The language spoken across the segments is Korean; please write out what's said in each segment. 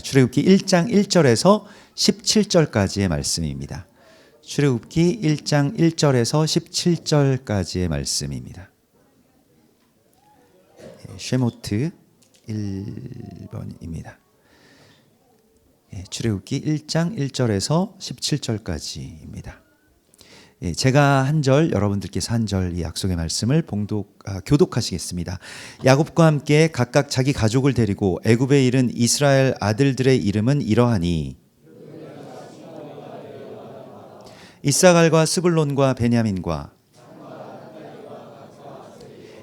출애굽기 1장 1절에서 17절까지의 말씀입니다. 출애굽기 1장 1절에서 17절까지의 말씀입니다. 쉐모트 1번입니다. 출애굽기 1장 1절에서 17절까지입니다. 제가 한 절, 여러분들께서 한 절 이 약속의 말씀을 교독하시겠습니다. 야곱과 함께 각각 자기 가족을 데리고 애굽에 이른 이스라엘 아들들의 이름은 이러하니 이사갈과 스불론과 베냐민과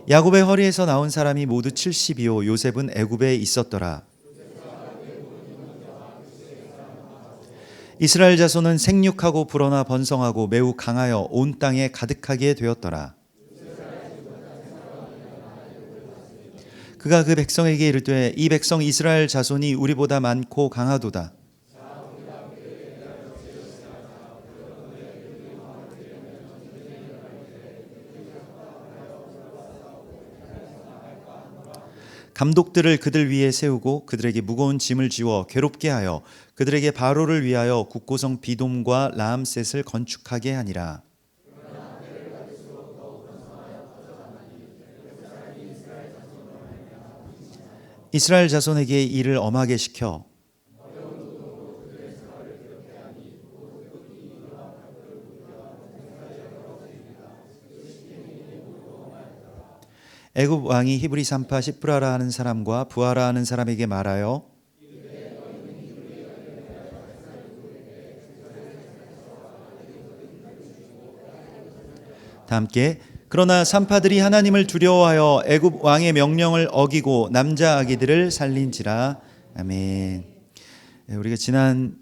야곱의 허리에서 나온 사람이 모두 70이요 요셉은 애굽에 있었더라. 이스라엘 자손은 생육하고 불어나 번성하고 매우 강하여 온 땅에 가득하게 되었더라. 그가 그 백성에게 이르되 이 백성 이스라엘 자손이 우리보다 많고 강하도다. 감독들을 그들 위에 세우고 그들에게 무거운 짐을 지워 괴롭게 하여 그들에게 바로를 위하여 국고성 비돔과 라암셋을 건축하게 하니라. 이스라엘 자손에게 이를 엄하게 시켜 애굽 왕이 히브리 산파 시프라라 하는 사람과 부하라 하는 사람에게 말하여 다 함께 그러나 산파들이 하나님을 두려워하여 애굽 왕의 명령을 어기고 남자 아기들을 살린지라. 아멘. 우리가 지난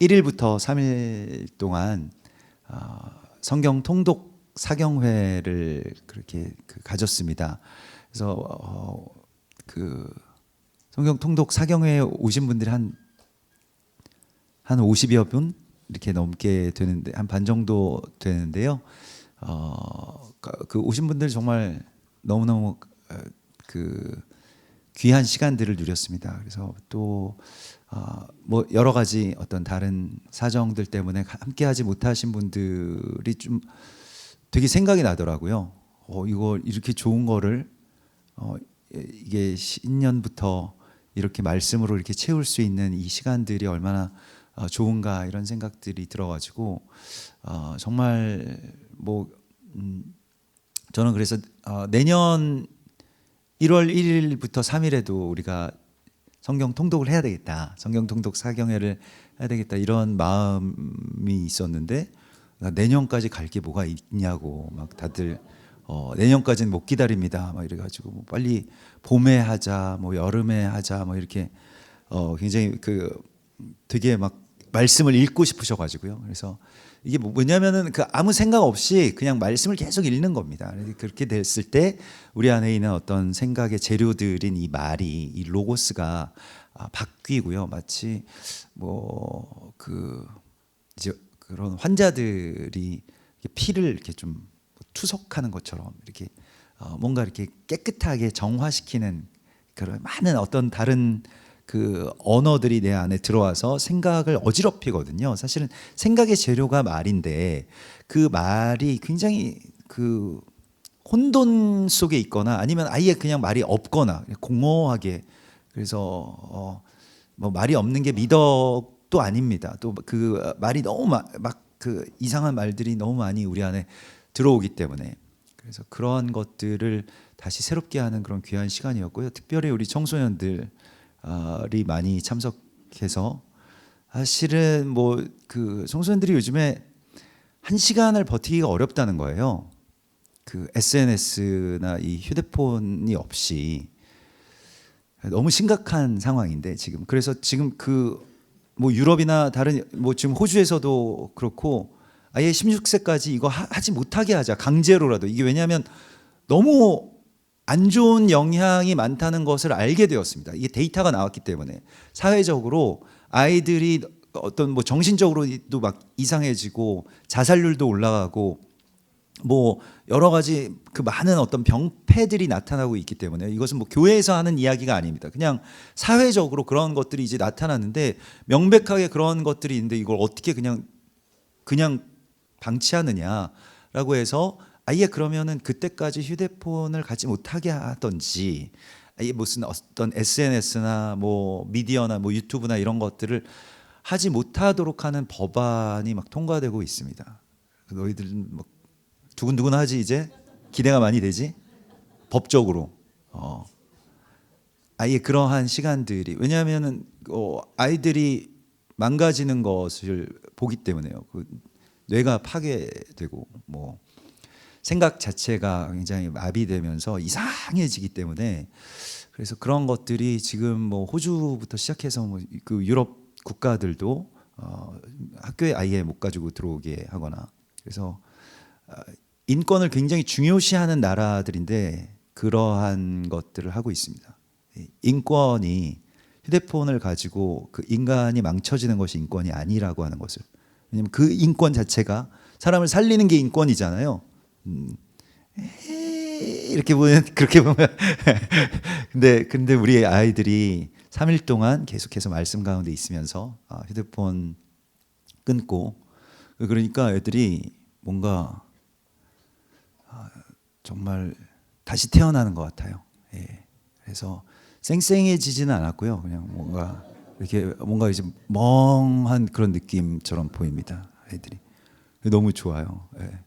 1일부터 3일 동안 성경 통독 사경회를 그렇게 가졌습니다. 그래서 성경 통독 사경회에 오신 분들이 한 50여 분 이렇게 넘게 되는데 한 반 정도 되는데요. 오신 분들 정말 너무너무 귀한 시간들을 누렸습니다. 그래서 또 뭐 여러 가지 어떤 다른 사정들 때문에 함께하지 못하신 분들이 좀 되게 생각이 나더라고요. 이거 이렇게 좋은 거를 이게 신년부터 이렇게 말씀으로 이렇게 채울 수 있는 이 시간들이 얼마나 좋은가 이런 생각들이 들어가지고 정말 저는 그래서 내년 1월 1일부터 3일에도 우리가 성경 통독을 해야 되겠다, 성경 통독 사경회를 해야 되겠다 이런 마음이 있었는데 내년까지 갈 게 뭐가 있냐고 막 다들 내년까지는 못 기다립니다 막 이래가지고 빨리 봄에 하자 뭐 여름에 하자 뭐 이렇게 굉장히 되게 막 말씀을 읽고 싶으셔가지고요. 그래서 이게 뭐냐면은 아무 생각 없이 그냥 말씀을 계속 읽는 겁니다. 그렇게 됐을 때 우리 안에 있는 어떤 생각의 재료들인 이 말이 이 로고스가 바뀌고요. 마치 이제 그런 환자들이 피를 이렇게 좀 투석하는 것처럼 이렇게 뭔가 이렇게 깨끗하게 정화시키는 그런 많은 어떤 다른 언어들이 내 안에 들어와서 생각을 어지럽히거든요. 사실은 생각의 재료가 말인데 그 말이 굉장히 혼돈 속에 있거나 아니면 아예 그냥 말이 없거나 공허하게 그래서 뭐 말이 없는 게 미덕도 아닙니다. 또 말이 너무 이상한 말들이 너무 많이 우리 안에 들어오기 때문에 그래서 그런 것들을 다시 새롭게 하는 그런 귀한 시간이었고요. 특별히 우리 청소년들이 많이 참석해서 사실은 청소년들이 요즘에 1시간을 버티기가 어렵다는 거예요. SNS나 이 휴대폰이 없이 너무 심각한 상황인데 지금 그래서 지금 유럽이나 다른 지금 호주에서도 그렇고 아예 16세까지 이거 하지 못하게 하자 강제로라도. 이게 왜냐하면 너무 안 좋은 영향이 많다는 것을 알게 되었습니다. 이게 데이터가 나왔기 때문에 사회적으로 아이들이 어떤 정신적으로도 막 이상해지고 자살률도 올라가고 뭐 여러 가지 그 많은 어떤 병폐들이 나타나고 있기 때문에 이것은 뭐 교회에서 하는 이야기가 아닙니다. 그냥 사회적으로 그런 것들이 이제 나타나는데 명백하게 그런 것들이 있는데 이걸 어떻게 그냥 방치하느냐라고 해서 아예 그러면은 그때까지 휴대폰을 갖지 못하게 하든지 아예 무슨 어떤 SNS나 뭐 미디어나 뭐 유튜브나 이런 것들을 하지 못하도록 하는 법안이 막 통과되고 있습니다. 너희들은 뭐 두근두근하지 이제 기대가 많이 되지 법적으로 아예 그러한 시간들이 왜냐하면은 아이들이 망가지는 것을 보기 때문에요. 그 뇌가 파괴되고 뭐 생각 자체가 굉장히 마비되면서 이상해지기 때문에 그래서 그런 것들이 지금 뭐 호주부터 시작해서 뭐 그 유럽 국가들도 학교에 아예 못 가지고 들어오게 하거나 그래서 인권을 굉장히 중요시하는 나라들인데 그러한 것들을 하고 있습니다. 인권이 휴대폰을 가지고 그 인간이 망쳐지는 것이 인권이 아니라고 하는 것을 왜냐하면 그 인권 자체가 사람을 살리는 게 인권이잖아요. 이렇게 보면 그렇게 보면 근데 우리 아이들이 3일 동안 계속해서 말씀 가운데 있으면서 휴대폰 끊고 그러니까 애들이 뭔가 정말 다시 태어나는 것 같아요. 예. 그래서 쌩쌩해지지는 않았고요. 그냥 뭔가 이제 멍한 그런 느낌처럼 보입니다. 애들이 너무 좋아요. 예.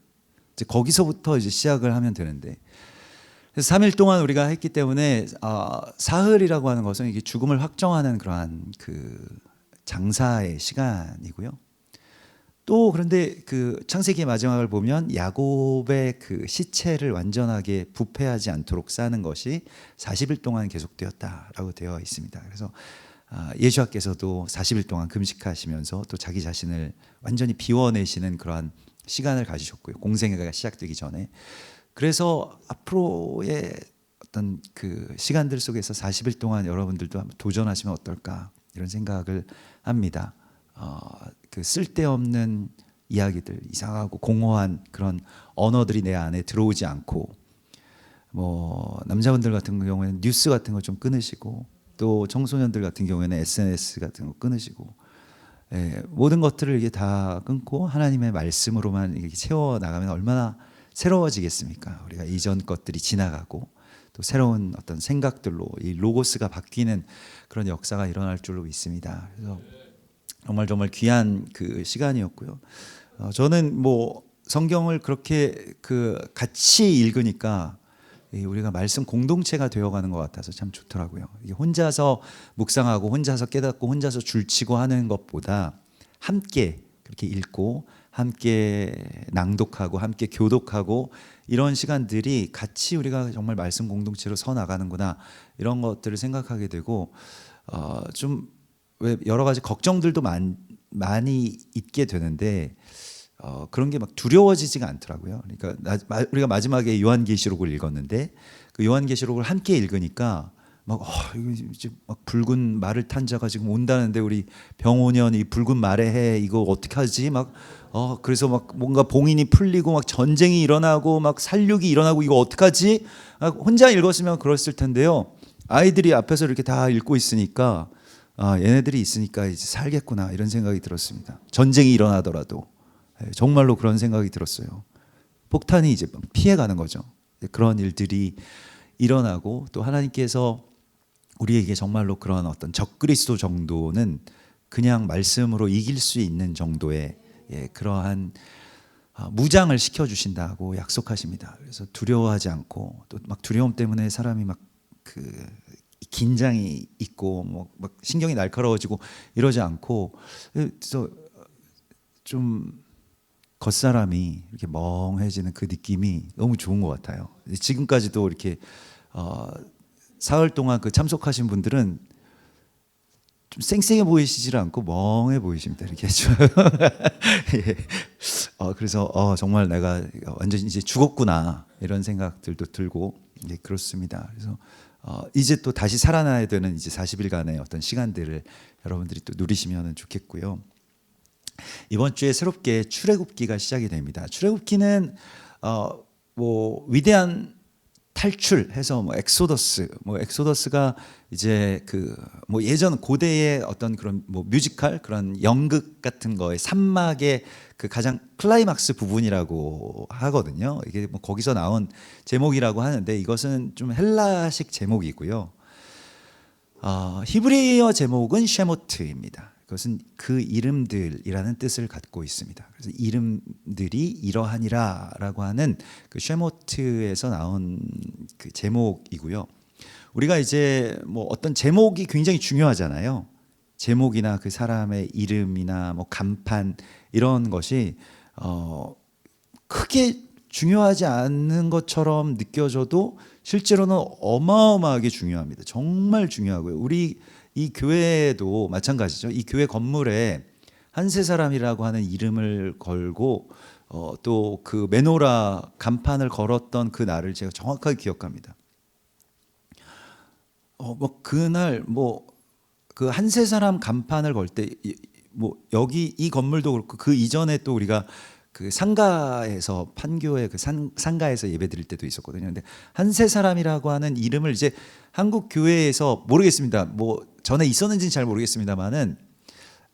이제 거기서부터 이제 시작을 하면 되는데 그래서 3일 동안 우리가 했기 때문에 사흘이라고 하는 것은 이게 죽음을 확정하는 그러한 그 장사의 시간이고요. 또 그런데 그 창세기의 마지막을 보면 야곱의 그 시체를 완전하게 부패하지 않도록 싸는 것이 40일 동안 계속되었다라고 되어 있습니다. 그래서 예수님께서도 40일 동안 금식하시면서 또 자기 자신을 완전히 비워내시는 그러한 시간을 가지셨고요. 공생애가 시작되기 전에. 그래서 앞으로의 어떤 그 시간들 속에서 40일 동안 여러분들도 한번 도전하시면 어떨까 이런 생각을 합니다. 그 쓸데없는 이야기들, 이상하고 공허한 그런 언어들이 내 안에 들어오지 않고 뭐 남자분들 같은 경우에는 뉴스 같은 거 좀 끊으시고 또 청소년들 같은 경우에는 SNS 같은 거 끊으시고 모든 것들을 이게 다 끊고 하나님의 말씀으로만 이렇게 채워 나가면 얼마나 새로워지겠습니까? 우리가 이전 것들이 지나가고 또 새로운 어떤 생각들로 이 로고스가 바뀌는 그런 역사가 일어날 줄로 믿습니다. 그래서 정말 귀한 그 시간이었고요. 저는 뭐 성경을 그렇게 그 같이 읽으니까 우리가 말씀 공동체가 되어가는 것 같아서 참 좋더라고요. 이게 혼자서 묵상하고 혼자서 깨닫고 혼자서 줄치고 하는 것보다 함께 그렇게 읽고 함께 낭독하고 함께 교독하고 이런 시간들이 같이 우리가 정말 말씀 공동체로 서 나가는구나 이런 것들을 생각하게 되고 좀 왜 여러 가지 걱정들도 많이 있게 되는데 그런 게 막 두려워지지가 않더라고요. 그러니까 우리가 마지막에 요한계시록을 읽었는데 그 요한계시록을 함께 읽으니까 이거 이제 막 붉은 말을 탄 자가 지금 온다는데 우리 병오년 이 붉은 말의 해 이거 어떻게 하지? 그래서 막 뭔가 봉인이 풀리고 막 전쟁이 일어나고 막 살육이 일어나고 이거 어떡하지? 혼자 읽었으면 그랬을 텐데요. 아이들이 앞에서 이렇게 다 읽고 있으니까 얘네들이 있으니까 이제 살겠구나 이런 생각이 들었습니다. 전쟁이 일어나더라도 정말로 그런 생각이 들었어요. 폭탄이 이제 피해가는 거죠. 그런 일들이 일어나고 또 하나님께서 우리에게 정말로 그런 어떤 적그리스도 정도는 그냥 말씀으로 이길 수 있는 정도의 그러한 무장을 시켜주신다고 약속하십니다. 그래서 두려워하지 않고 또 막 두려움 때문에 사람이 막 그 긴장이 있고 막 신경이 날카로워지고 이러지 않고 그래서 좀 겉사람이 이렇게 멍해지는 그 느낌이 너무 좋은 것 같아요. 지금까지도 이렇게 사흘 동안 그 참석하신 분들은 좀 쌩쌩해 보이시질 않고 멍해 보이십니다. 이렇게 예. 그래서 정말 내가 완전히 이제 죽었구나 이런 생각들도 들고 그렇습니다. 그래서 이제 또 다시 살아나야 되는 이제 40일간의 어떤 시간들을 여러분들이 또 누리시면 좋겠고요. 이번 주에 새롭게 출애굽기가 시작이 됩니다. 출애굽기는 뭐 위대한 탈출해서 뭐 엑소더스, 뭐 엑소더스가 이제 그 뭐 예전 고대의 어떤 그런 뭐 뮤지컬 그런 연극 같은 거의 산막의 그 가장 클라이막스 부분이라고 하거든요. 이게 뭐 거기서 나온 제목이라고 하는데 이것은 좀 헬라식 제목이고요. 히브리어 제목은 쉐모트입니다. 그것은 그 이름들이라는 뜻을 갖고 있습니다. 그래서 이름들이 이러하니라라고 하는 그 쉐모트에서 나온 그 제목이고요. 우리가 이제 뭐 어떤 제목이 굉장히 중요하잖아요. 제목이나 그 사람의 이름이나 뭐 간판 이런 것이 크게 중요하지 않은 것처럼 느껴져도 실제로는 어마어마하게 중요합니다. 정말 중요하고요. 우리 이 교회도 마찬가지죠. 이 교회 건물에 한세 사람이라고 하는 이름을 걸고 또 그 메노라 간판을 걸었던 그 날을 제가 정확하게 기억합니다. 뭐 그날 뭐 그 한세 사람 간판을 걸 때 뭐 여기 이 건물도 그렇고 그 이전에 또 우리가 그 상가에서 판교의 그 상가에서 예배 드릴 때도 있었거든요. 근데 한세 사람이라고 하는 이름을 이제 한국 교회에서 모르겠습니다. 뭐 전에 있었는지는 잘 모르겠습니다만은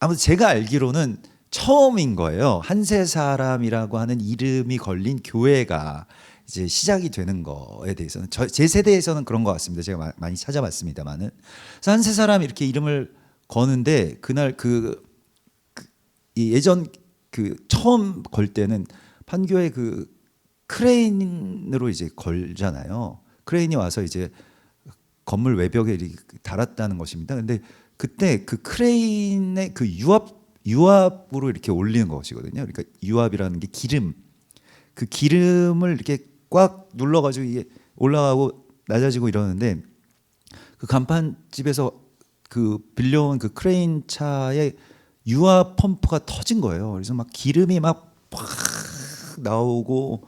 아무튼 제가 알기로는 처음인 거예요. 한세 사람이라고 하는 이름이 걸린 교회가 이제 시작이 되는 거에 대해서는 제 세대에서는 그런 것 같습니다. 제가 많이 찾아봤습니다만은 그래서 한세 사람 이렇게 이름을 거는데 그날 이 예전 그 처음 걸 때는 판교에 그 크레인으로 이제 걸잖아요. 크레인이 와서 이제 건물 외벽에 이렇게 달았다는 것입니다. 근데 그때 그 크레인의 그 유압으로 이렇게 올리는 것이거든요. 그러니까 유압이라는 게 기름, 그 기름을 이렇게 꽉 눌러가지고 이게 올라가고 낮아지고 이러는데 그 간판집에서 그 빌려온 그 크레인 차에 유압 펌프가 터진 거예요. 그래서 막 기름이 막 나오고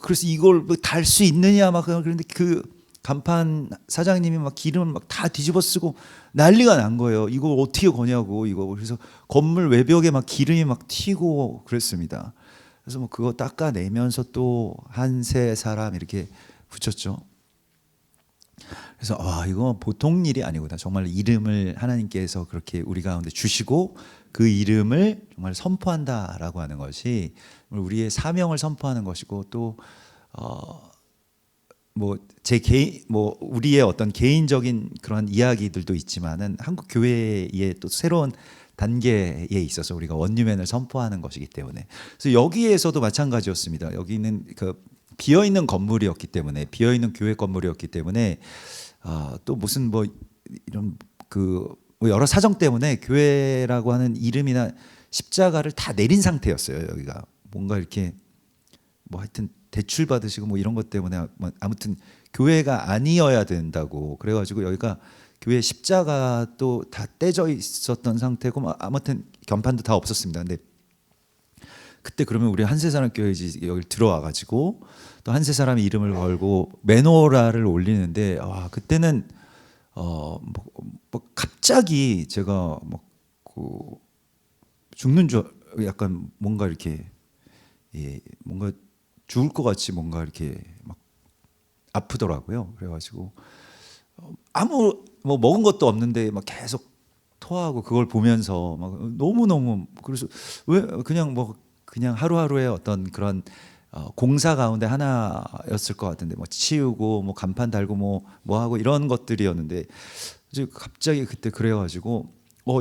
그래서 이걸 뭐 달 수 있느냐 막 그런데 그 간판 사장님이 막 기름을 막 다 뒤집어 쓰고 난리가 난 거예요. 이거 어떻게 거냐고 이거. 그래서 건물 외벽에 막 기름이 막 튀고 그랬습니다. 그래서 뭐 그거 닦아내면서 또 한세 사람 이렇게 붙였죠. 그래서 이거 보통 일이 아니구나. 정말 이름을 하나님께서 그렇게 우리 가운데 주시고 그 이름을 정말 선포한다라고 하는 것이 우리의 사명을 선포하는 것이고 또 뭐 제 개인 뭐 우리의 어떤 개인적인 그런 이야기들도 있지만은 한국 교회의 또 새로운 단계에 있어서 우리가 원유맨을 선포하는 것이기 때문에 그래서 여기에서도 마찬가지였습니다. 여기는 그 비어 있는 건물이었기 때문에 비어 있는 교회 건물이었기 때문에 또 무슨 뭐 이런 그 뭐 여러 사정 때문에 교회라고 하는 이름이나 십자가를 다 내린 상태였어요. 여기가 뭔가 이렇게 뭐 하여튼 대출 받으시고 뭐 이런 것 때문에 뭐 아무튼 교회가 아니어야 된다고 그래가지고 여기가 교회 십자가 또 다 떼져 있었던 상태고 뭐 아무튼 견판도 다 없었습니다. 근데 그때 그러면 우리 한세사람 교회지 여기 들어와가지고 또 한세사람의 이름을 걸고 메노라를 올리는데 그때는 뭐 갑자기 제가 뭐 죽는 줄 약간 뭔가 이렇게 뭔가 죽을 것 같이 뭔가 이렇게 막 아프더라고요. 그래가지고 아무 뭐 먹은 것도 없는데 막 계속 토하고 그걸 보면서 막 너무 그래서 왜 그냥 하루하루의 어떤 그런 공사 가운데 하나였을 것 같은데 뭐 치우고 뭐 간판 달고 뭐 하고 이런 것들이었는데 갑자기 그때 그래가지고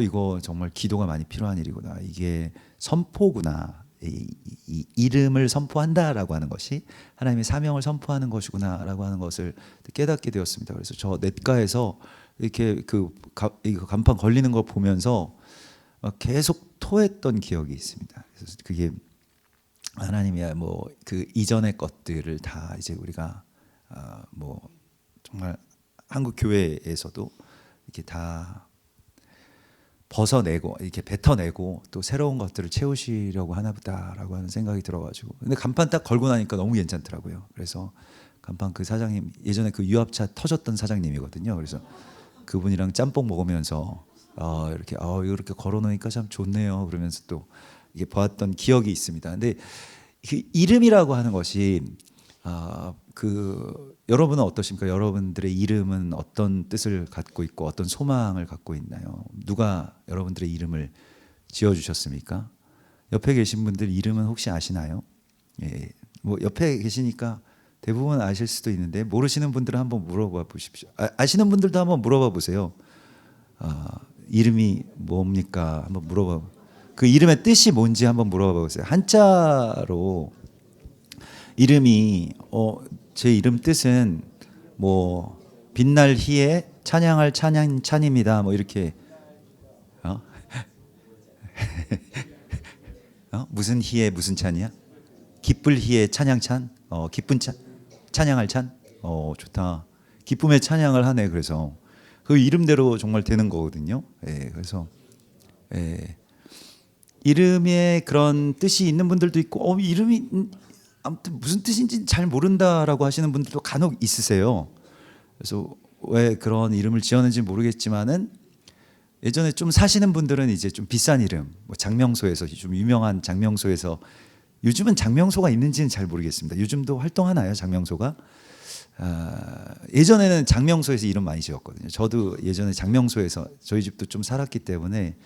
이거 정말 기도가 많이 필요한 일이구나. 이게 선포구나. 이 이름을 선포한다라고 하는 것이 하나님의 사명을 선포하는 것이구나라고 하는 것을 깨닫게 되었습니다. 그래서 저 냇가에서 이렇게 이거 간판 걸리는 걸 보면서 계속 토했던 기억이 있습니다. 그래서 그게 하나님이야 뭐 그 이전의 것들을 다 이제 우리가 뭐 정말 한국 교회에서도 이렇게 다 벗어내고 이렇게 뱉어내고 또 새로운 것들을 채우시려고 하나보다라고 하는 생각이 들어가지고 근데 간판 딱 걸고 나니까 너무 괜찮더라고요. 그래서 간판 그 사장님 예전에 그 유압차 터졌던 사장님이거든요. 그래서 그분이랑 짬뽕 먹으면서 이렇게 걸어놓으니까 참 좋네요. 그러면서 또 이게 보았던 기억이 있습니다. 근데 그 이름이라고 하는 것이 여러분은 어떠십니까? 여러분들의 이름은 어떤 뜻을 갖고 있고 어떤 소망을 갖고 있나요? 누가 여러분들의 이름을 지어주셨습니까? 옆에 계신 분들 이름은 혹시 아시나요? 예, 뭐 옆에 계시니까 대부분 아실 수도 있는데 모르시는 분들은 한번 물어봐 보십시오. 아시는 분들도 한번 물어봐 보세요. 이름이 뭡니까? 한번 물어봐. 그 이름의 뜻이 뭔지 한번 물어봐 보세요. 한자로 이름이 제 이름 뜻은 뭐 빛날 희에 찬양할 찬입니다. 뭐 이렇게 무슨 희에 무슨 찬이야? 기쁠 희에 찬양찬? 기쁜 찬양할 찬? 좋다. 기쁨의 찬양을 하네. 그래서 그 이름대로 정말 되는 거거든요. 예, 그래서 이름에 그런 뜻이 있는 분들도 있고 이름이 아무튼 무슨 뜻인지 잘 모른다라고 하시는 분들도 간혹 있으세요. 그래서 왜 그런 이름을 지었는지 모르겠지만은 예전에 좀 사시는 분들은 이제 좀 비싼 이름, 뭐 장명소에서 좀 유명한 장명소에서 요즘은 장명소가 있는지는 잘 모르겠습니다. 요즘도 활동하나요, 장명소가? 예전에는 장명소에서 이름 많이 지었거든요. 저도 예전에 장명소에서 저희 집도 좀 살았기 때문에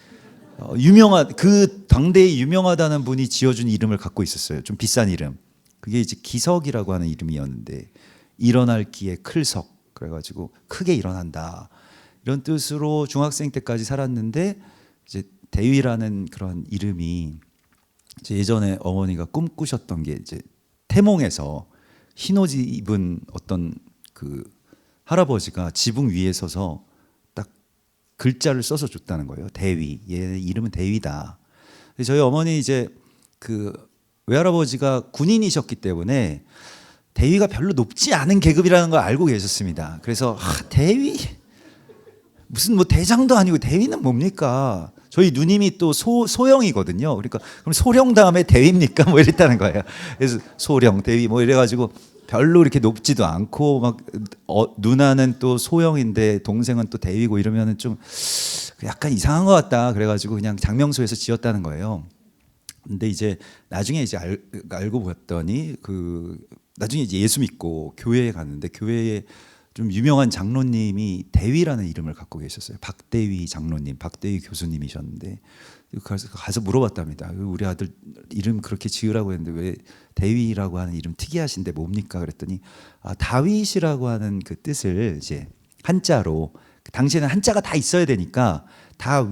그 당대에 유명하다는 분이 지어준 이름을 갖고 있었어요. 좀 비싼 이름. 그게 이제 기석이라고 하는 이름이었는데 일어날 기에 클석 그래가지고 크게 일어난다 이런 뜻으로 중학생 때까지 살았는데 이제 대위라는 그런 이름이 이제 예전에 어머니가 꿈꾸셨던 게 이제 태몽에서 흰 옷 입은 어떤 그 할아버지가 지붕 위에 서서 딱 글자를 써서 줬다는 거예요. 대위. 얘 이름은 대위다. 저희 어머니 이제 그 외할아버지가 군인이셨기 때문에 대위가 별로 높지 않은 계급이라는 걸 알고 계셨습니다. 그래서 대위 무슨 뭐 대장도 아니고 대위는 뭡니까? 저희 누님이 또 소령이거든요. 그러니까 그럼 소령 다음에 대위입니까? 뭐 이랬다는 거예요. 그래서 소령, 대위 뭐 이래가지고 별로 이렇게 높지도 않고 막 누나는 또 소령인데 동생은 또 대위고 이러면은 좀 약간 이상한 것 같다. 그래가지고 그냥 장명소에서 지었다는 거예요. 근데 이제 나중에 이제 알고 봤더니 나중에 이제 예수 믿고 교회에 갔는데 교회에 좀 유명한 장로님이 대위라는 이름을 갖고 계셨어요. 박대위 장로님, 박대위 교수님이셨는데 가서 물어봤답니다. 우리 아들 이름 그렇게 지으라고 했는데 왜 대위라고 하는 이름 특이하신데 뭡니까? 그랬더니 다윗이라고 하는 그 뜻을 이제 한자로 당시에는 한자가 다 있어야 되니까 다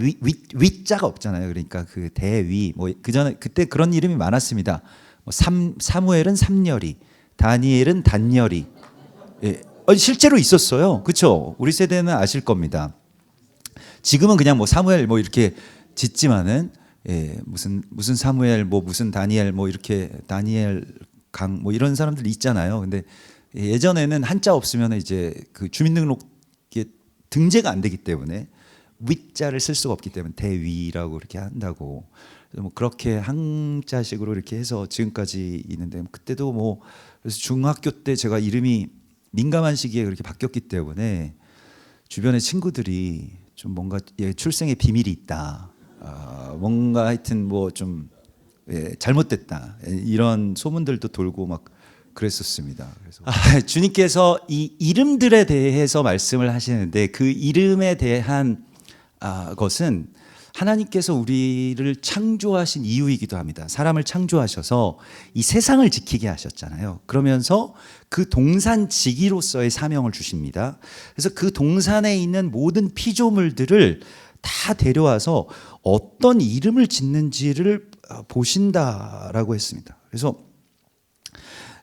위자가 없잖아요. 그러니까 그 대위 뭐 그전에 그때 그런 이름이 많았습니다. 뭐 사무엘은 삼열이, 다니엘은 단열이. 예. 실제로 있었어요. 그렇죠? 우리 세대는 아실 겁니다. 지금은 그냥 뭐 사무엘 뭐 이렇게 짓지만은 무슨 사무엘 뭐 무슨 다니엘 뭐 이렇게 다니엘 강 뭐 이런 사람들 있잖아요. 근데 예전에는 한자 없으면 이제 그 주민등록에 등재가 안 되기 때문에 위자를 쓸 수가 없기 때문에 대위라고 이렇게 한다고. 뭐 그렇게 한자식으로 이렇게 해서 지금까지 있는데 그때도 뭐 그래서 중학교 때 제가 이름이 민감한 시기에 그렇게 바뀌었기 때문에 주변의 친구들이 좀 뭔가 출생의 비밀이 있다. 뭔가 하여튼 뭐 좀 잘못됐다. 이런 소문들도 돌고 막 그랬었습니다. 그래서 주님께서 이 이름들에 대해서 말씀을 하시는데 그 이름에 대한 것은 하나님께서 우리를 창조하신 이유이기도 합니다. 사람을 창조하셔서 이 세상을 지키게 하셨잖아요. 그러면서 그 동산지기로서의 사명을 주십니다. 그래서 그 동산에 있는 모든 피조물들을 다 데려와서 어떤 이름을 짓는지를 보신다라고 했습니다. 그래서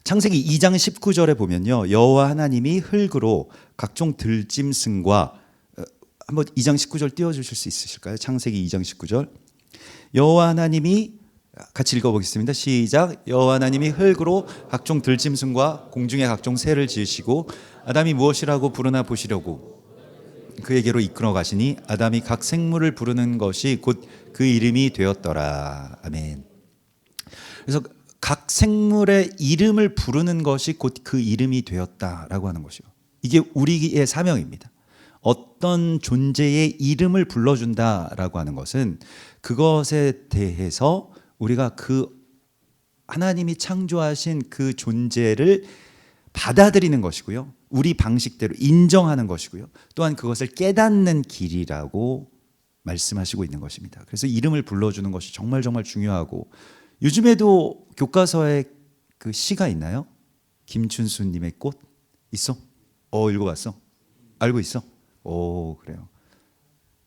창세기 2장 19절에 보면요. 여호와 하나님이 흙으로 각종 들짐승과 한번 2장 19절 띄워주실 수 있으실까요? 창세기 2장 19절. 여호와 하나님이 같이 읽어보겠습니다. 시작. 여호와 하나님이 흙으로 각종 들짐승과 공중의 각종 새를 지으시고 아담이 무엇이라고 부르나 보시려고 그에게로 이끌어 가시니 아담이 각 생물을 부르는 것이 곧 그 이름이 되었더라. 아멘. 그래서 각 생물의 이름을 부르는 것이 곧 그 이름이 되었다라고 하는 것이요. 이게 우리의 사명입니다. 어떤 존재의 이름을 불러준다라고 하는 것은 그것에 대해서 우리가 그 하나님이 창조하신 그 존재를 받아들이는 것이고요. 우리 방식대로 인정하는 것이고요. 또한 그것을 깨닫는 길이라고 말씀하시고 있는 것입니다. 그래서 이름을 불러주는 것이 정말 정말 중요하고, 요즘에도 교과서에 그 시가 있나요? 김춘수님의 꽃 있어? 읽어봤어? 알고 있어? 그래요.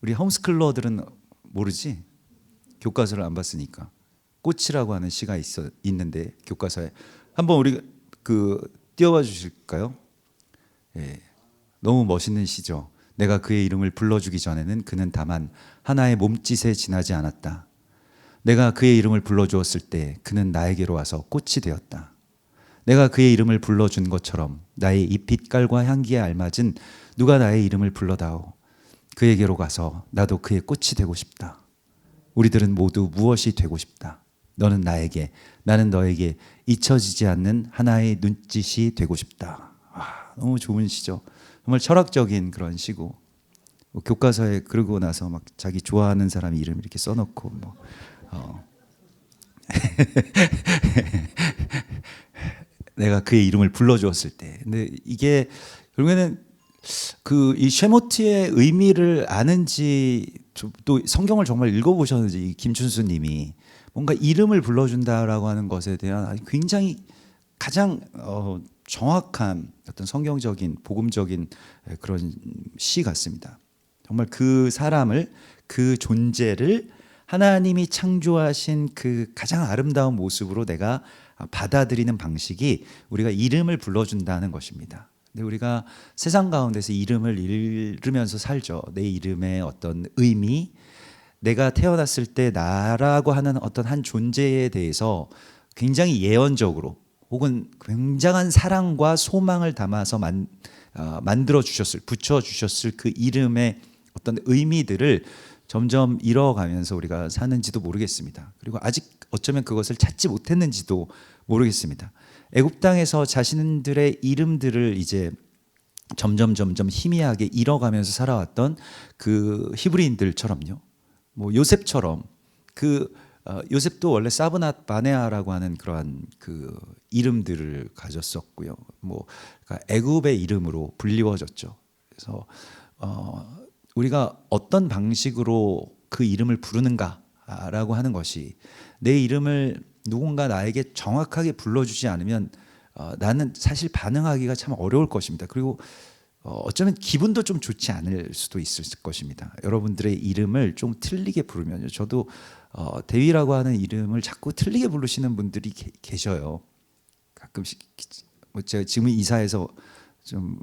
우리 홈스쿨러들은 모르지? 교과서를 안 봤으니까. 꽃이라고 하는 시가 있는데 교과서에 한번 우리 띄워봐 주실까요? 예, 너무 멋있는 시죠. 내가 그의 이름을 불러주기 전에는 그는 다만 하나의 몸짓에 지나지 않았다. 내가 그의 이름을 불러주었을 때 그는 나에게로 와서 꽃이 되었다. 내가 그의 이름을 불러준 것처럼 나의 이 빛깔과 향기에 알맞은 누가 나의 이름을 불러다오. 그에게로 가서 나도 그의 꽃이 되고 싶다. 우리들은 모두 무엇이 되고 싶다. 너는 나에게, 나는 너에게 잊혀지지 않는 하나의 눈짓이 되고 싶다. 너무 좋은 시죠. 정말 철학적인 그런 시고, 교과서에 그러고 나서 막 자기 좋아하는 사람 이름 이렇게 써놓고 내가 그의 이름을 불러주었을 때. 근데 이게 결국에는 이 쉐모트의 의미를 아는지, 또 성경을 정말 읽어보셨는지, 이 김춘수님이 뭔가 이름을 불러준다라고 하는 것에 대한 굉장히 가장 정확한 어떤 성경적인 복음적인 그런 시 같습니다. 정말 그 사람을, 그 존재를 하나님이 창조하신 그 가장 아름다운 모습으로 내가 받아들이는 방식이 우리가 이름을 불러준다는 것입니다. 근데 우리가 세상 가운데서 이름을 잃으면서 살죠. 내 이름의 어떤 의미, 내가 태어났을 때 나라고 하는 어떤 한 존재에 대해서 굉장히 예언적으로 혹은 굉장한 사랑과 소망을 담아서 만들어 주셨을, 붙여 주셨을 그 이름의 어떤 의미들을 점점 잃어가면서 우리가 사는지도 모르겠습니다. 그리고 아직 어쩌면 그것을 찾지 못했는지도 모르겠습니다. 애굽 땅에서 자신들의 이름들을 이제 점점 희미하게 잃어가면서 살아왔던 그 히브리인들처럼요. 요셉처럼 요셉도 원래 사브낫 바네아라고 하는 그러한 그 이름들을 가졌었고요. 그러니까 애굽의 이름으로 불리워졌죠. 그래서 우리가 어떤 방식으로 그 이름을 부르는가라고 하는 것이, 내 이름을 누군가 나에게 정확하게 불러주지 않으면 나는 사실 반응하기가 참 어려울 것입니다. 그리고 어쩌면 기분도 좀 좋지 않을 수도 있을 것입니다. 여러분들의 이름을 좀 틀리게 부르면요. 저도 대위라고 하는 이름을 자꾸 틀리게 부르시는 분들이 계셔요. 가끔씩 제가 지금 이사해서 좀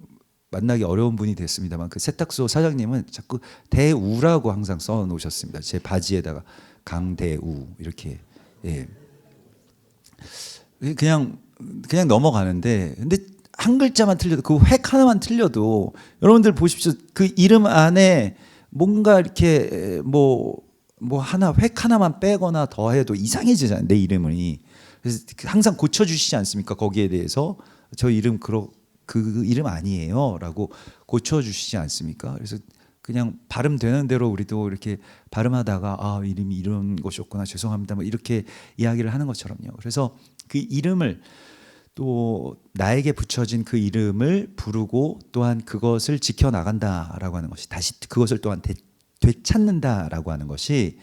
만나기 어려운 분이 됐습니다만, 그 세탁소 사장님은 자꾸 대우라고 항상 써 놓으셨습니다. 제 바지에다가 강대우 이렇게. 예. 그냥 넘어가는데, 근데 한 글자만 틀려도, 그 획 하나만 틀려도 여러분들 보십시오. 그 이름 안에 뭔가 이렇게 하나, 획 하나만 빼거나 더해도 이상해지잖아요, 내 이름이. 그래서 항상 고쳐주시지 않습니까? 거기에 대해서 저 이름 그 이름 아니에요라고 고쳐주시지 않습니까? 그래서 그냥 발음되는 대로 우리도 이렇게 발음하다가 이름이 이런 것이었구나, 죄송합니다, 이렇게 이야기를 하는 것처럼요. 그래서 그 이름을, 또 나에게 붙여진 그 이름을 부르고 또한 그것을 지켜나간다라고 하는 것이, 다시 그것을 또한 되찾는다라고 하는 것이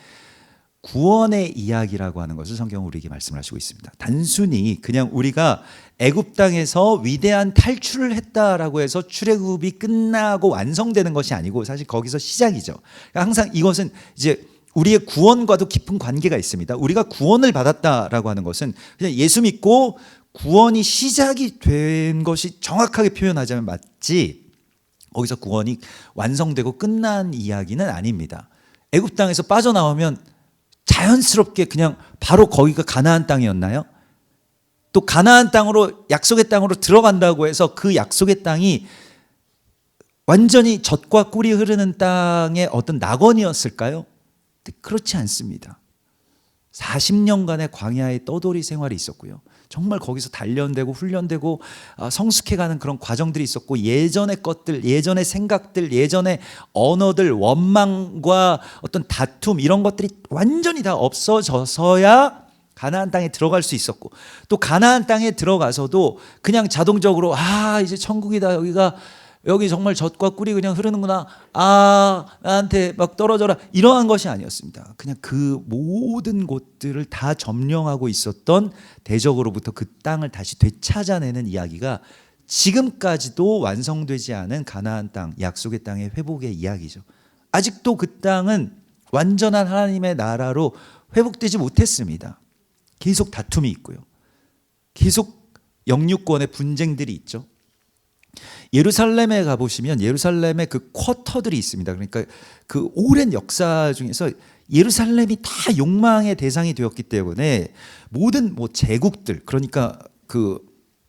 구원의 이야기라고 하는 것을 성경은 우리에게 말씀을 하시고 있습니다. 단순히 그냥 우리가 애굽 땅에서 위대한 탈출을 했다라고 해서 출애굽이 끝나고 완성되는 것이 아니고, 사실 거기서 시작이죠. 그러니까 항상 이것은 이제 우리의 구원과도 깊은 관계가 있습니다. 우리가 구원을 받았다라고 하는 것은 그냥 예수 믿고 구원이 시작이 된 것이 정확하게 표현하자면 맞지, 거기서 구원이 완성되고 끝난 이야기는 아닙니다. 애굽 땅에서 빠져나오면 자연스럽게 그냥 바로 거기가 가나안 땅이었나요? 또 가나안 땅으로, 약속의 땅으로 들어간다고 해서 그 약속의 땅이 완전히 젖과 꿀이 흐르는 땅의 어떤 낙원이었을까요? 그렇지 않습니다. 40년간의 광야의 떠돌이 생활이 있었고요. 정말 거기서 단련되고 훈련되고 성숙해가는 그런 과정들이 있었고, 예전의 것들, 예전의 생각들, 예전의 언어들, 원망과 어떤 다툼, 이런 것들이 완전히 다 없어져서야 가나안 땅에 들어갈 수 있었고, 또 가나안 땅에 들어가서도 그냥 자동적으로 이제 천국이다, 여기 정말 젖과 꿀이 그냥 흐르는구나, 나한테 막 떨어져라, 이러한 것이 아니었습니다. 그냥 그 모든 곳들을 다 점령하고 있었던 대적으로부터 그 땅을 다시 되찾아내는 이야기가 지금까지도 완성되지 않은 가나안 땅, 약속의 땅의 회복의 이야기죠. 아직도 그 땅은 완전한 하나님의 나라로 회복되지 못했습니다. 계속 다툼이 있고요. 계속 영유권의 분쟁들이 있죠. 예루살렘에 가보시면 예루살렘의 그 쿼터들이 있습니다. 그러니까 그 오랜 역사 중에서 예루살렘이 다 욕망의 대상이 되었기 때문에 모든 제국들, 그러니까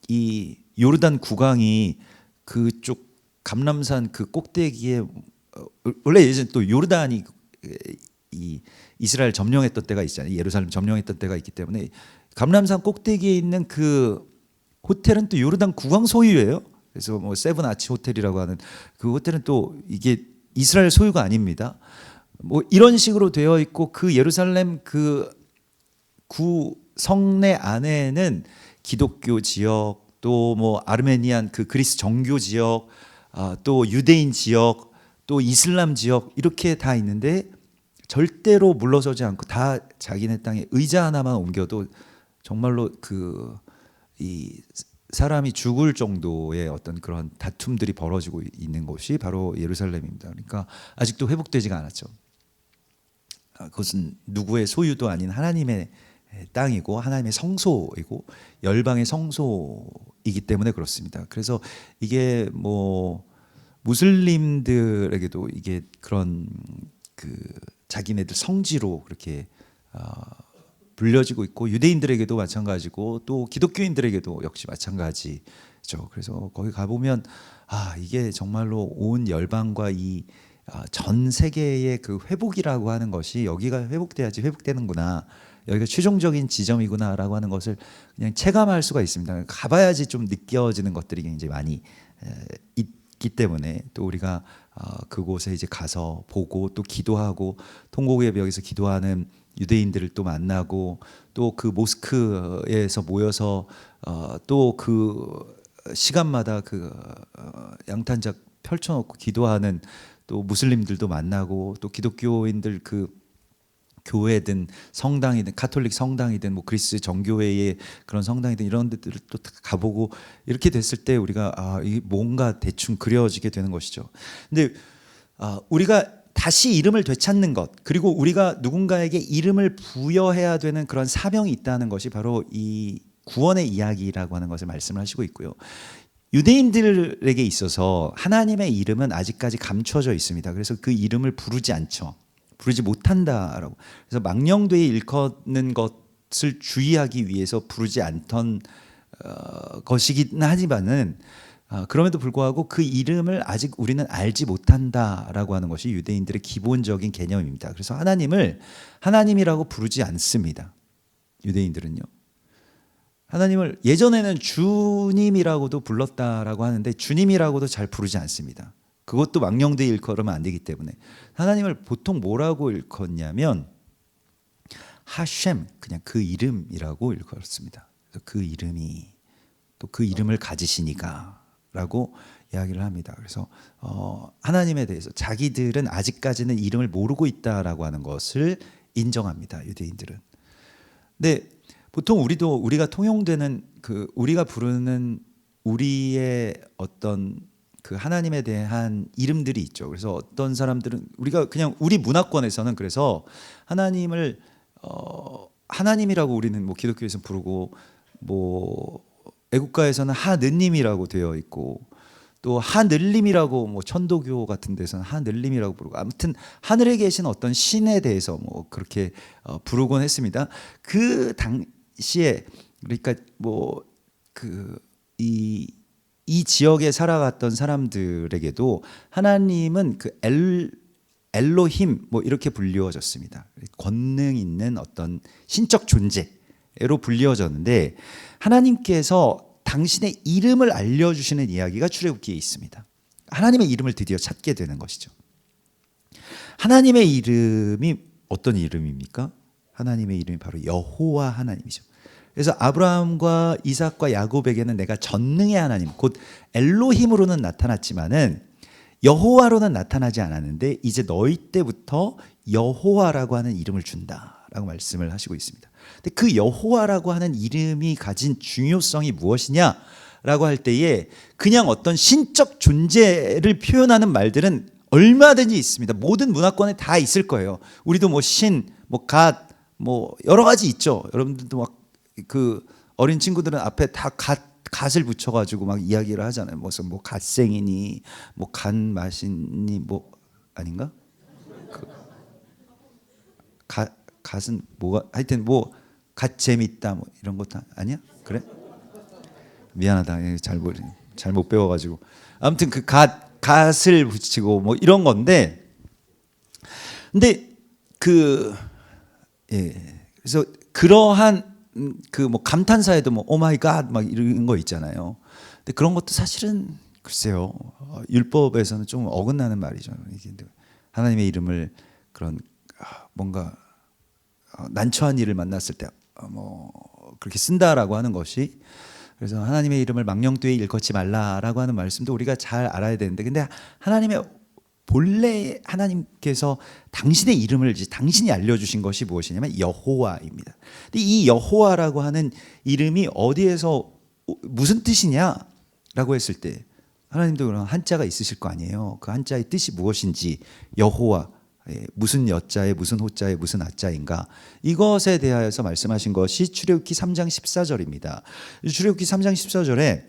이 요르단 국왕이 그쪽 감람산 그 꼭대기에, 원래 예전 또 요르단이 이 이스라엘 점령했던 때가 있잖아요. 예루살렘 점령했던 때가 있기 때문에 감람산 꼭대기에 있는 그 호텔은 또 요르단 국왕 소유예요. 그래서 세븐 아치 호텔이라고 하는 그 호텔은 또 이게 이스라엘 소유가 아닙니다. 이런 식으로 되어 있고, 그 예루살렘 그 구 성내 안에는 기독교 지역, 또 아르메니안 그 그리스 정교 지역, 또 유대인 지역, 또 이슬람 지역, 이렇게 다 있는데 절대로 물러서지 않고 다 자기네 땅에 의자 하나만 옮겨도 정말로 이 사람이 죽을 정도의 어떤 그런 다툼들이 벌어지고 있는 곳이 바로 예루살렘입니다. 그러니까 아직도 회복되지가 않았죠. 그것은 누구의 소유도 아닌 하나님의 땅이고 하나님의 성소이고 열방의 성소이기 때문에 그렇습니다. 그래서 이게 무슬림들에게도 이게 그런 자기네들 성지로 그렇게 불려지고 있고, 유대인들에게도 마찬가지고, 또 기독교인들에게도 역시 마찬가지죠. 그래서 거기 가보면 이게 정말로 온 열방과 이 전 세계의 그 회복이라고 하는 것이 여기가 회복돼야지 회복되는구나, 여기가 최종적인 지점이구나라고 하는 것을 그냥 체감할 수가 있습니다. 가봐야지 좀 느껴지는 것들이 굉장히 많이 있기 때문에, 또 우리가 그곳에 이제 가서 보고 또 기도하고, 통곡의 벽에서 기도하는 유대인들을 또 만나고, 또 그 모스크에서 모여서 또 그 시간마다 양탄자 펼쳐놓고 기도하는 또 무슬림들도 만나고, 또 기독교인들 그 교회든 성당이든 가톨릭 성당이든 그리스 정교회의 그런 성당이든 이런 데들을 또 가보고, 이렇게 됐을 때 우리가 이 뭔가 대충 그려지게 되는 것이죠. 근데 우리가 다시 이름을 되찾는 것, 그리고 우리가 누군가에게 이름을 부여해야 되는 그런 사명이 있다는 것이 바로 이 구원의 이야기라고 하는 것을 말씀을 하시고 있고요. 유대인들에게 있어서 하나님의 이름은 아직까지 감춰져 있습니다. 그래서 그 이름을 부르지 않죠. 부르지 못한다라고. 그래서 망령되이 일컫는 것을 주의하기 위해서 부르지 않던 것이긴 하지만은, 그럼에도 불구하고 그 이름을 아직 우리는 알지 못한다라고 하는 것이 유대인들의 기본적인 개념입니다. 그래서 하나님을 하나님이라고 부르지 않습니다. 유대인들은요. 하나님을 예전에는 주님이라고도 불렀다라고 하는데 주님이라고도 잘 부르지 않습니다. 그것도 망령되이 일컬으면 안 되기 때문에 하나님을 보통 뭐라고 일컫냐면 하셴, 그냥 그 이름이라고 일컬었습니다. 그 이름이 또 그 이름을 가지시니까 라고 이야기를 합니다. 그래서 하나님에 대해서 자기들은 아직까지는 이름을 모르고 있다라고 하는 것을 인정합니다. 유대인들은. 근데 보통 우리가 통용되는 우리가 부르는 우리의 어떤 그 하나님에 대한 이름들이 있죠. 그래서 어떤 사람들은 우리가 그냥 우리 문화권에서는 그래서 하나님을 하나님이라고 우리는 기독교에서는 부르고, 애국가에서는 하느님이라고 되어 있고, 또 하늘림이라고 천도교 같은 데서는 하늘림이라고 부르고, 아무튼 하늘에 계신 어떤 신에 대해서 그렇게 부르곤 했습니다. 그 당시에 그러니까 이 지역에 살아갔던 사람들에게도 하나님은 엘로힘 이렇게 불리워졌습니다. 권능 있는 어떤 신적 존재로 불리워졌는데, 하나님께서 당신의 이름을 알려주시는 이야기가 출애굽기에 있습니다. 하나님의 이름을 드디어 찾게 되는 것이죠. 하나님의 이름이 어떤 이름입니까? 하나님의 이름이 바로 여호와 하나님이죠. 그래서 아브라함과 이삭과 야곱에게는 내가 전능의 하나님, 곧 엘로힘으로는 나타났지만은 여호와로는 나타나지 않았는데 이제 너희 때부터 여호와라고 하는 이름을 준다라고 말씀을 하시고 있습니다. 근데 그 여호와라고 하는 이름이 가진 중요성이 무엇이냐라고 할 때에 그냥 어떤 신적 존재를 표현하는 말들은 얼마든지 있습니다. 모든 문화권에 다 있을 거예요. 우리도 뭐 신, 뭐 갓, 뭐 여러 가지 있죠. 여러분들도 막 그 어린 친구들은 앞에 다 갓을 붙여가지고 막 이야기를 하잖아요. 무슨 뭐 갓생이니, 뭐 간 맛이니, 뭐 아닌가? 갓은 뭐가 하여튼 뭐 갓 재밌다 뭐 이런 것도 아니야? 그래? 미안하다. 잘못 배워가지고 아무튼 그 갓을 붙이고 뭐 이런 건데, 근데 그래서 그러한 그 뭐 감탄사에도 뭐 오 마이 갓 막 이런 거 있잖아요. 근데 그런 것도 사실은 글쎄요, 율법에서는 좀 어긋나는 말이죠. 하나님의 이름을 그런 뭔가 난처한 일을 만났을 때 뭐 그렇게 쓴다라고 하는 것이, 그래서 하나님의 이름을 망령되이 일컫지 말라라고 하는 말씀도 우리가 잘 알아야 되는데, 근데 하나님의 본래 하나님께서 당신의 이름을 당신이 알려주신 것이 무엇이냐면 여호와입니다. 근데 이 여호와라고 하는 이름이 어디에서 무슨 뜻이냐라고 했을 때 하나님도 그런 한자가 있으실 거 아니에요. 그 한자의 뜻이 무엇인지, 여호와 무슨 여자에 무슨 호자에 무슨 아자인가, 이것에 대하여서 말씀하신 것이 출애굽기 3장 14절입니다. 출애굽기 3장 14절에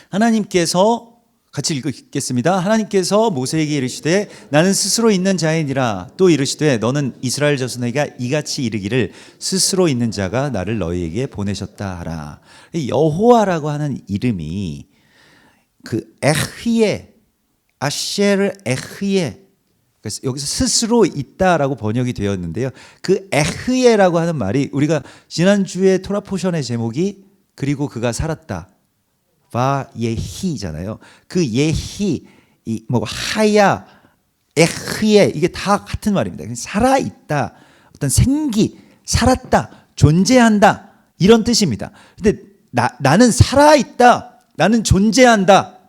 하나님께서 같이 읽겠습니다. 하나님께서 모세에게 이르시되 나는 스스로 있는 자이니라. 또 이르시되 너는 이스라엘 자손에게 이같이 이르기를 스스로 있는 자가 나를 너희에게 보내셨다 하라. 여호와라고 하는 이름이 그 에흐예, 아셰르 에흐예, 그래서 여기서 스스로 있다라고 번역이 되었는데요. 그 에흐예라고 하는 말이 우리가 지난주에 토라 포션의 제목이 그리고 그가 살았다, 바 예히잖아요. 그 예히, 뭐 하야, 에흐예, 이게 다 같은 말입니다. 살아 있다, 어떤 생기, 살았다, 존재한다, 이런 뜻입니다. 근데 나는 살아 있다, 나는 존재한다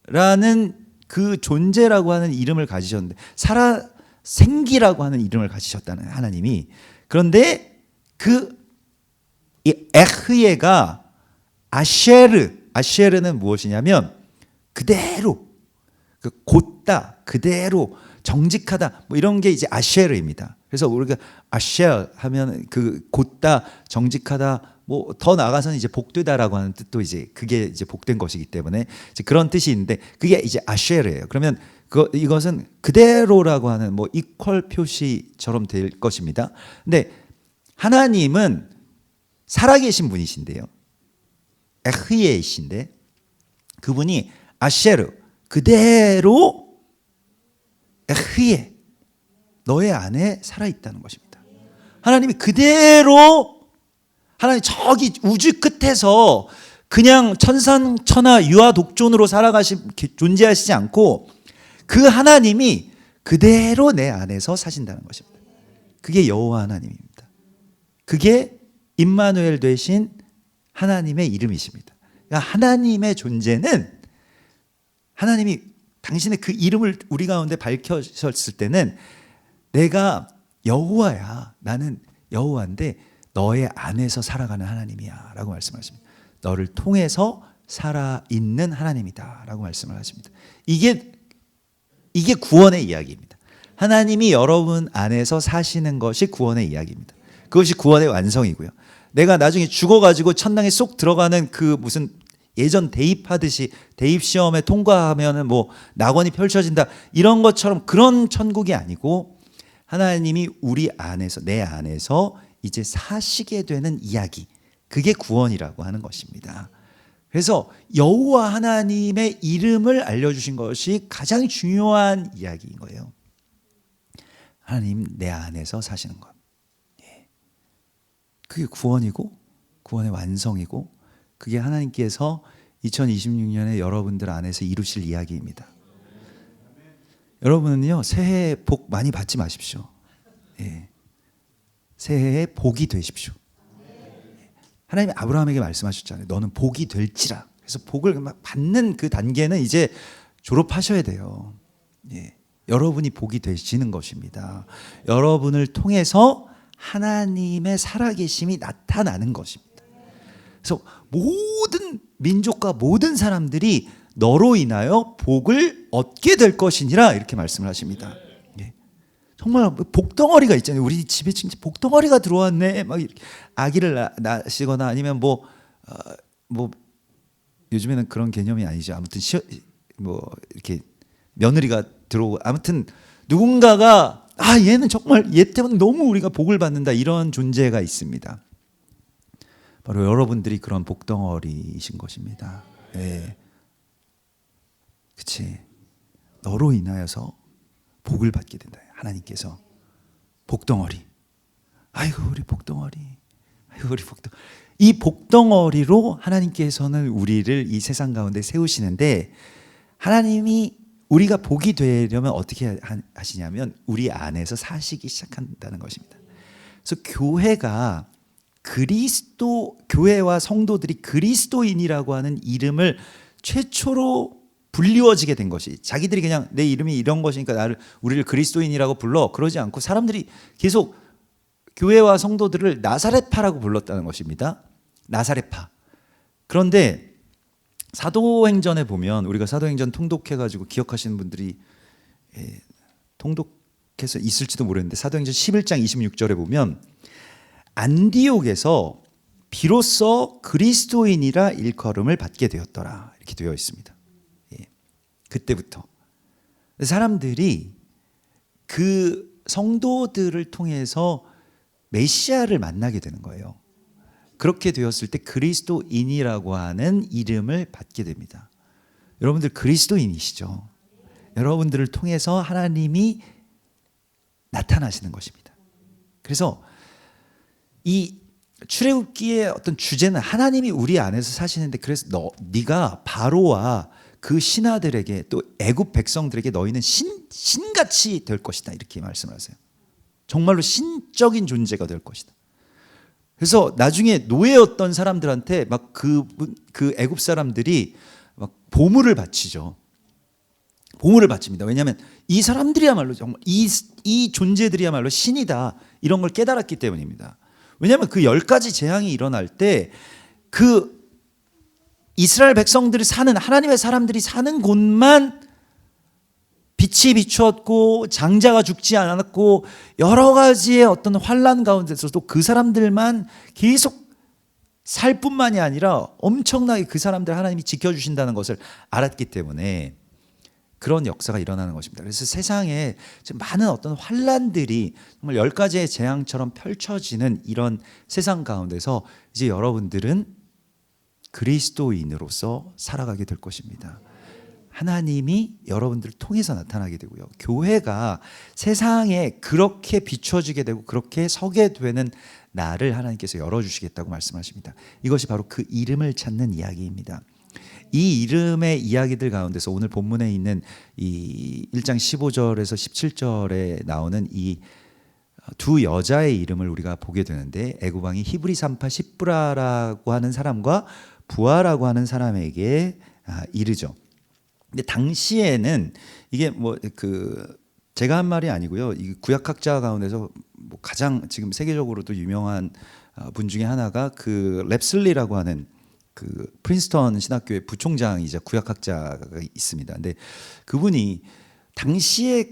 라는 그 존재라고 하는 이름을 가지셨는데, 살아 생기라고 하는 이름을 가지셨다는 하나님이. 그런데 그 에흐예가 아쉐르는 무엇이냐면 그대로, 그 곧다, 그대로, 정직하다, 뭐 이런 게 이제 아쉐르입니다. 그래서 우리가 아쉐 하면 그 곧다, 정직하다, 뭐 더 나아가서는 이제 복되다라고 하는 뜻도 이제 그게 이제 복된 것이기 때문에 이제 그런 뜻이 있는데, 그게 이제 아쉐르예요. 그러면 이것은 그대로라고 하는 뭐 이퀄 표시처럼 될 것입니다. 근데 하나님은 살아계신 분이신데요, 에흐예이신데 그분이 아쉐르, 그대로 에흐예, 너의 안에 살아있다는 것입니다. 하나님이 그대로, 하나님 저기 우주 끝에서 그냥 천상천하 유아독존으로 존재하시지 않고 그 하나님이 그대로 내 안에서 사신다는 것입니다. 그게 여호와 하나님입니다. 그게 임마누엘 되신 하나님의 이름이십니다. 그러니까 하나님의 존재는, 하나님이 당신의 그 이름을 우리 가운데 밝혀졌을 때는 내가 여호와야, 나는 여호와인데 너의 안에서 살아가는 하나님이야 라고 말씀하십니다. 너를 통해서 살아있는 하나님이다 라고 말씀을 하십니다. 이게 구원의 이야기입니다. 하나님이 여러분 안에서 사시는 것이 구원의 이야기입니다. 그것이 구원의 완성이고요. 내가 나중에 죽어가지고 천당에 쏙 들어가는 그 무슨 예전 대입하듯이 대입 시험에 통과하면은 뭐 낙원이 펼쳐진다 이런 것처럼 그런 천국이 아니고, 하나님이 우리 안에서, 내 안에서 이제 사시게 되는 이야기, 그게 구원이라고 하는 것입니다. 그래서 여호와 하나님의 이름을 알려주신 것이 가장 중요한 이야기인 거예요. 하나님 내 안에서 사시는 것, 그게 구원이고 구원의 완성이고, 그게 하나님께서 2026년에 여러분들 안에서 이루실 이야기입니다. 여러분은요, 새해 복 많이 받지 마십시오. 새해에 복이 되십시오. 하나님이 아브라함에게 말씀하셨잖아요. 너는 복이 될지라. 그래서 복을 받는 그 단계는 이제 졸업하셔야 돼요. 예. 여러분이 복이 되시는 것입니다. 여러분을 통해서 하나님의 살아계심이 나타나는 것입니다. 그래서 모든 민족과 모든 사람들이 너로 인하여 복을 얻게 될 것이니라 이렇게 말씀을 하십니다. 예. 정말 복덩어리가 있잖아요. 우리 집에 진짜 복덩어리가 들어왔네. 막 이렇게 아기를 낳으시거나 아니면 뭐 요즘에는 그런 개념이 아니죠. 아무튼 이렇게 며느리가 들어오고 아무튼 누군가가 얘는 정말 얘 때문에 너무 우리가 복을 받는다 이런 존재가 있습니다. 바로 여러분들이 그런 복덩어리이신 것입니다. 예. 그치? 너로 인하여서 복을 받게 된다. 하나님께서 복덩어리. 아이고 우리 복덩어리. 아이고 우리 복덩어리. 이 복덩어리로 하나님께서는 우리를 이 세상 가운데 세우시는데 하나님이 우리가 복이 되려면 어떻게 하시냐면 우리 안에서 사시기 시작한다는 것입니다. 그래서 교회와 성도들이 그리스도인이라고 하는 이름을 최초로 불리워지게 된 것이 자기들이 그냥 내 이름이 이런 것이니까 우리를 그리스도인이라고 불러 그러지 않고 사람들이 계속 교회와 성도들을 나사렛파라고 불렀다는 것입니다. 나사렛파. 그런데 사도행전에 보면 우리가 사도행전 통독해가지고 기억하시는 분들이 통독해서 있을지도 모르겠는데 사도행전 11장 26절에 보면 안디옥에서 비로소 그리스도인이라 일컬음을 받게 되었더라 이렇게 되어 있습니다. 그때부터 사람들이 그 성도들을 통해서 메시아를 만나게 되는 거예요. 그렇게 되었을 때 그리스도인이라고 하는 이름을 받게 됩니다. 여러분들 그리스도인이시죠? 여러분들을 통해서 하나님이 나타나시는 것입니다. 그래서 이 출애굽기의 어떤 주제는 하나님이 우리 안에서 사시는데 그래서 네가 바로와 그 신하들에게 또 애굽 백성들에게 너희는 신같이 될 것이다 이렇게 말씀을 하세요. 정말로 신적인 존재가 될 것이다. 그래서 나중에 노예였던 사람들한테 막 그 애굽 사람들이 막 보물을 바치죠. 보물을 바칩니다. 왜냐하면 이 사람들이야말로 정말 이 존재들이야말로 신이다 이런 걸 깨달았기 때문입니다. 왜냐하면 그 10가지 재앙이 일어날 때 그 이스라엘 백성들이 사는 하나님의 사람들이 사는 곳만 빛이 비추었고 장자가 죽지 않았고 여러 가지의 어떤 환난 가운데서도 그 사람들만 계속 살 뿐만이 아니라 엄청나게 그 사람들 하나님이 지켜주신다는 것을 알았기 때문에 그런 역사가 일어나는 것입니다. 그래서 세상에 많은 어떤 환난들이 정말 10가지의 재앙처럼 펼쳐지는 이런 세상 가운데서 이제 여러분들은 그리스도인으로서 살아가게 될 것입니다. 하나님이 여러분들을 통해서 나타나게 되고요. 교회가 세상에 그렇게 비춰지게 되고 그렇게 서게 되는 날을 하나님께서 열어주시겠다고 말씀하십니다. 이것이 바로 그 이름을 찾는 이야기입니다. 이 이름의 이야기들 가운데서 오늘 본문에 있는 이 1장 15절에서 17절에 나오는 이 두 여자의 이름을 우리가 보게 되는데 애굽 왕이 히브리 산파 십브라라고 하는 사람과 부하라고 하는 사람에게 이르죠. 근데 당시에는 이게 제가 한 말이 아니고요. 이 구약학자 가운데서 가장 지금 세계적으로도 유명한 분 중에 하나가 그 랩슬리라고 하는 그 프린스턴 신학교의 부총장이자 구약학자가 있습니다. 근데 그분이 당시에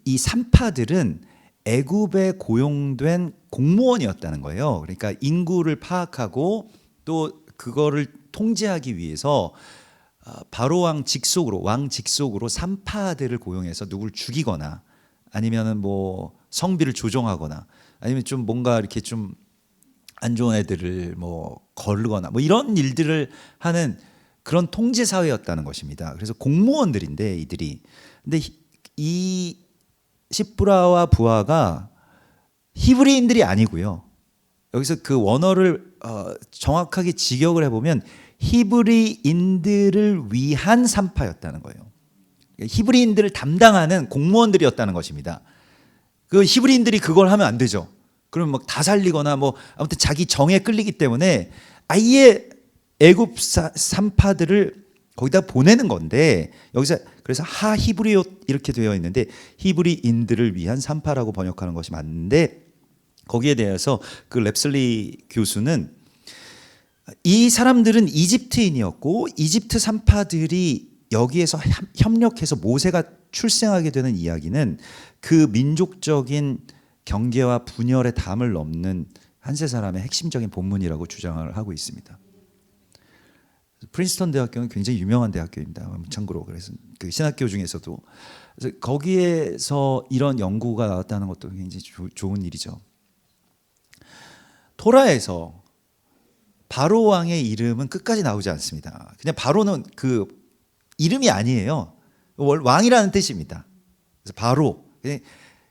이 산파들은 애굽에 고용된 공무원이었다는 거예요. 그러니까 인구를 파악하고 또 그거를 통제하기 위해서 바로 왕 직속으로 산파들을 고용해서 누굴 죽이거나 아니면은 뭐 성비를 조종하거나 아니면 좀 뭔가 이렇게 좀 안 좋은 애들을 뭐 거르거나 뭐 이런 일들을 하는 그런 통제 사회였다는 것입니다. 그래서 공무원들인데 이들이 근데 이 십브라와 부하가 히브리인들이 아니고요. 여기서 그 원어를 정확하게 직역을 해보면 히브리인들을 위한 산파였다는 거예요. 히브리인들을 담당하는 공무원들이었다는 것입니다. 그 히브리인들이 그걸 하면 안 되죠. 그러면 막 다 살리거나 뭐 아무튼 자기 정에 끌리기 때문에 아예 애굽 산파들을 거기다 보내는 건데, 여기서 그래서 하 히브리옷 이렇게 되어 있는데 히브리인들을 위한 산파라고 번역하는 것이 맞는데, 거기에 대해서 그 랩슬리 교수는 이 사람들은 이집트인이었고 이집트 산파들이 여기에서 협력해서 모세가 출생하게 되는 이야기는 그 민족적인 경계와 분열의 담을 넘는 한세 사람의 핵심적인 본문이라고 주장을 하고 있습니다. 프린스턴 대학교는 굉장히 유명한 대학교입니다. 참고로 그래서 그 신학교 중에서도, 그래서 거기에서 이런 연구가 나왔다는 것도 굉장히 좋은 일이죠. 토라에서 바로 왕의 이름은 끝까지 나오지 않습니다. 그냥 바로는 그 이름이 아니에요. 왕이라는 뜻입니다. 그래서 바로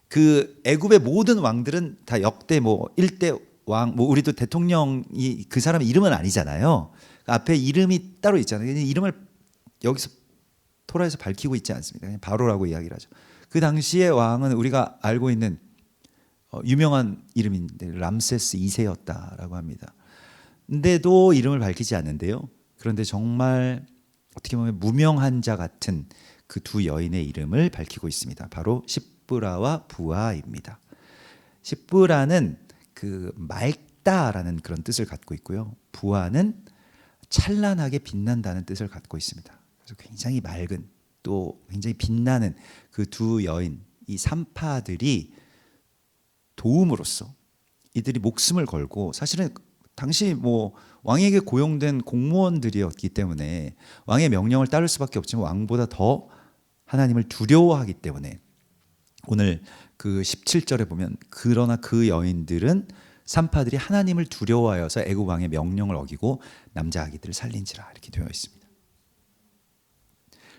그 애굽의 모든 왕들은 다 역대 뭐 1대 왕, 뭐 우리도 대통령이 그 사람의 이름은 아니잖아요. 앞에 이름이 따로 있잖아요. 이름을 여기서 토라에서 밝히고 있지 않습니다. 그냥 바로라고 이야기를 하죠. 그 당시의 왕은 우리가 알고 있는 유명한 이름인데 람세스 2세였다라고 합니다. 근데도 이름을 밝히지 않는데요. 그런데 정말 어떻게 보면 무명한 자 같은 그 두 여인의 이름을 밝히고 있습니다. 바로 십브라와 부아입니다. 십브라는 그 맑다라는 그런 뜻을 갖고 있고요. 부아는 찬란하게 빛난다는 뜻을 갖고 있습니다. 그래서 굉장히 맑은, 또 굉장히 빛나는 그 두 여인, 이 산파들이 도움으로써 이들이 목숨을 걸고, 사실은 당시 뭐 왕에게 고용된 공무원들이었기 때문에 왕의 명령을 따를 수밖에 없지만 왕보다 더 하나님을 두려워하기 때문에, 오늘 그 17절에 보면 그러나 그 여인들은 산파들이 하나님을 두려워하여서 애굽 왕의 명령을 어기고 남자 아기들을 살린지라, 이렇게 되어 있습니다.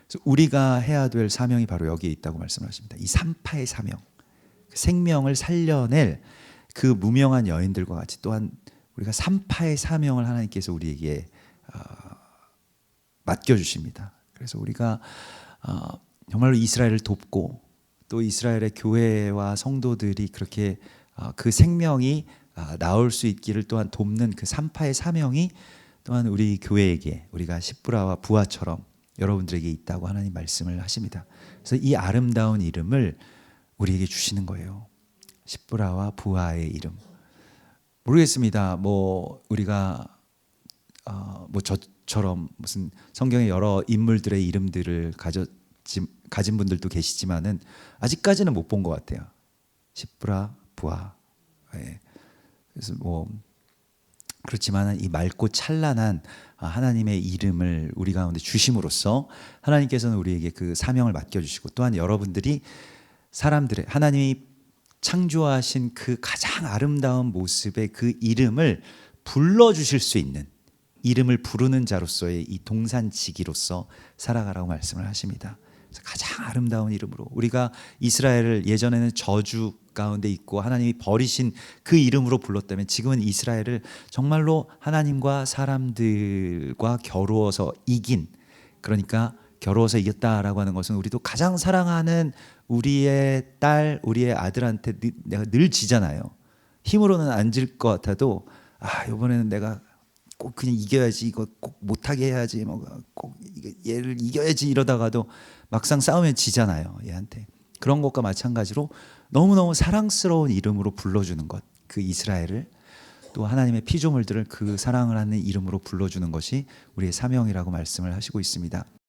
그래서 우리가 해야 될 사명이 바로 여기에 있다고 말씀하십니다. 이 산파의 사명, 생명을 살려낼 그 무명한 여인들과 같이 또한 우리가 산파의 사명을 하나님께서 우리에게 맡겨주십니다. 그래서 우리가 정말로 이스라엘을 돕고, 또 이스라엘의 교회와 성도들이 그렇게 그 생명이 나올 수 있기를 또한 돕는 그 산파의 사명이 또한 우리 교회에게, 우리가 십브라와 부아처럼 여러분들에게 있다고 하나님 말씀을 하십니다. 그래서 이 아름다운 이름을 우리에게 주시는 거예요. 십브라와 부아의 이름. 모르겠습니다. 뭐 우리가 뭐 저처럼 무슨 성경의 여러 인물들의 이름들을 가진 분들도 계시지만은 아직까지는 못 본 것 같아요. 십브라, 부아. 예. 그래서 뭐 그렇지만 이 맑고 찬란한 하나님의 이름을 우리 가운데 주심으로써 하나님께서는 우리에게 그 사명을 맡겨주시고, 또한 여러분들이 사람들의, 하나님이 창조하신 그 가장 아름다운 모습의 그 이름을 불러주실 수 있는, 이름을 부르는 자로서의 이 동산지기로서 살아가라고 말씀을 하십니다. 그래서 가장 아름다운 이름으로, 우리가 이스라엘을 예전에는 저주 가운데 있고 하나님이 버리신 그 이름으로 불렀다면, 지금은 이스라엘을 정말로 하나님과 사람들과 겨루어서 이긴, 그러니까 겨루어서 이겼다라고 하는 것은 우리도 가장 사랑하는 우리의 딸, 우리의 아들한테 내가 늘 지잖아요. 힘으로는 안 질 것 같아도 이번에는 내가 꼭 그냥 이겨야지, 이거 꼭 못하게 해야지, 뭐 꼭 얘를 이겨야지 이러다가도 막상 싸우면 지잖아요, 얘한테. 그런 것과 마찬가지로 너무너무 사랑스러운 이름으로 불러주는 것, 그 이스라엘을, 또 하나님의 피조물들을 그 사랑을 하는 이름으로 불러주는 것이 우리의 사명이라고 말씀을 하시고 있습니다.